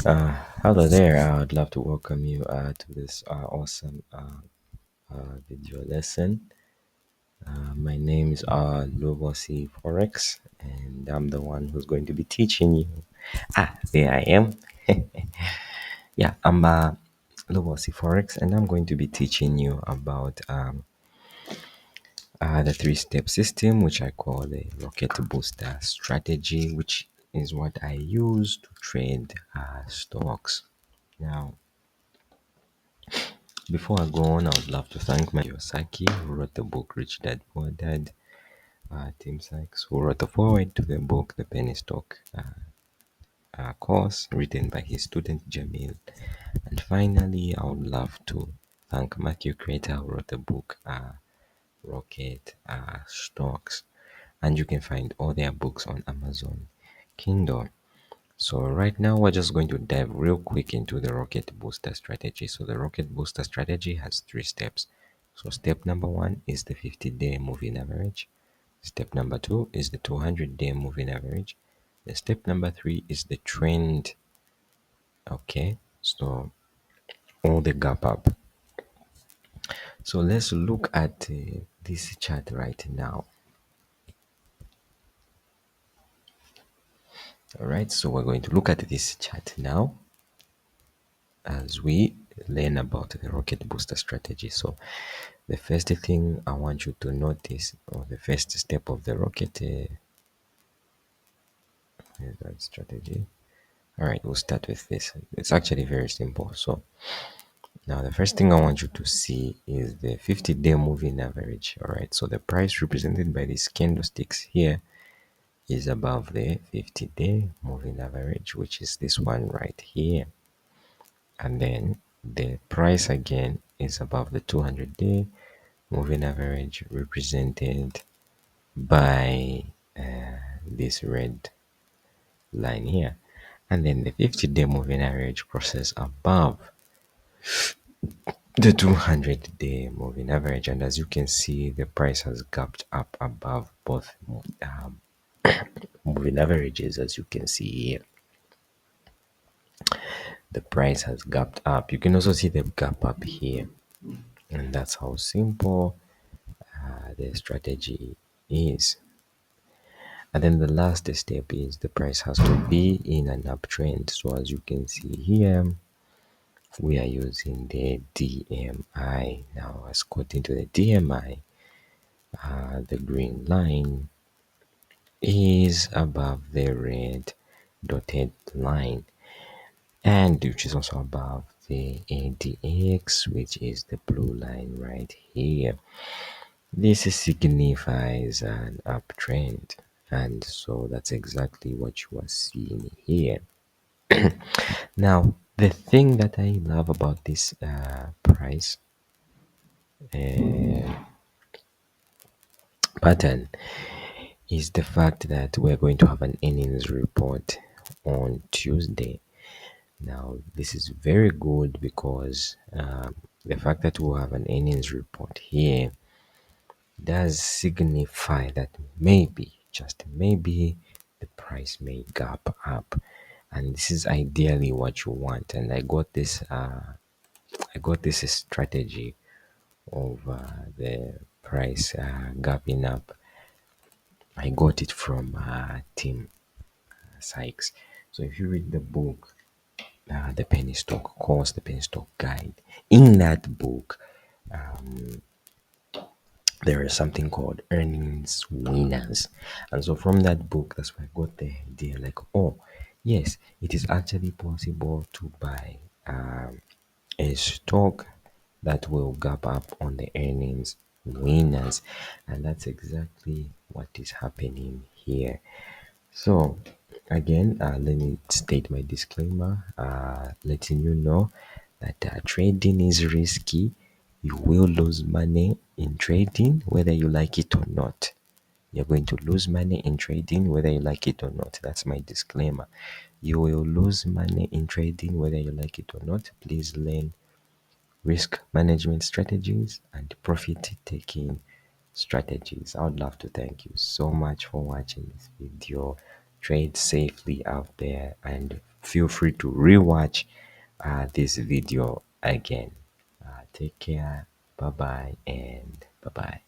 Hello there. I'd love to welcome you to this awesome video lesson. My name is Lobosi Forex, and I'm the one who's going to be teaching you. There I am. Yeah, I'm Lobosi Forex, and I'm going to be teaching you about the three-step system, which I call the rocket booster strategy, which is what I use to trade stocks. Now, before I go on, I would love to thank my Kiyosaki, who wrote the book Rich Dad Poor Dad, Tim Sykes, who wrote the foreword to the book The Penny Stock course, written by his student Jamil. And finally, I would love to thank Matthew Creator, who wrote the book Rocket Stocks. And you can find all their books on Amazon Kindle. So right now we're just going to dive real quick into the rocket booster strategy. So the rocket booster strategy has three steps. So step number one is the 50-day moving average. Step number two is the 200-day moving average. The step number three is the trend. Okay, so all the gap up. So let's look at this chart right now. All right, so we're going to look at this chart now as we learn about the rocket booster strategy. So the first thing I want you to notice, or the first step of the rocket that strategy. All right, we'll start with this. It's actually very simple. So now the first thing I want you to see is the 50-day moving average. All right, so the price represented by these candlesticks here is above the 50-day moving average, which is this one right here. And then the price again is above the 200-day moving average, represented by this red line here. And then the 50-day moving average crosses above the 200-day moving average. And as you can see, the price has gapped up above both moving averages. As you can see here, the price has gapped up. You can also see the gap up here. And that's how simple the strategy is. And then the last step is the price has to be in an uptrend. So as you can see here, we are using the DMI. Now let's go into the DMI. The green line is above the red dotted line, and which is also above the ADX, which is the blue line right here. This signifies an uptrend, and so that's exactly what you are seeing here. Now, the thing that I love about this price uh, pattern is the fact that we're going to have an earnings report on Tuesday. Now, this is very good because the fact that we'll have an earnings report here does signify that maybe, just maybe, the price may gap up, and this is ideally what you want. And I got this strategy of the price gapping up. I got it from Tim Sykes. So if you read the book, the penny stock course, the penny stock guide, in that book, there is something called earnings winners. And so from that book, that's where I got the idea like, oh, yes, it is actually possible to buy a stock that will gap up on the earnings winners. And that's exactly what is happening here. So again, let me state my disclaimer, letting you know that trading is risky. You will lose money in trading, whether you like it or not. You're going to lose money in trading, whether you like it or not. That's my disclaimer. You will lose money in trading, whether you like it or not. Please learn risk management strategies and profit taking strategies. I would love to thank you so much for watching this video. trade safely out there, and feel free to rewatch this video again. Take care. Bye bye and bye bye.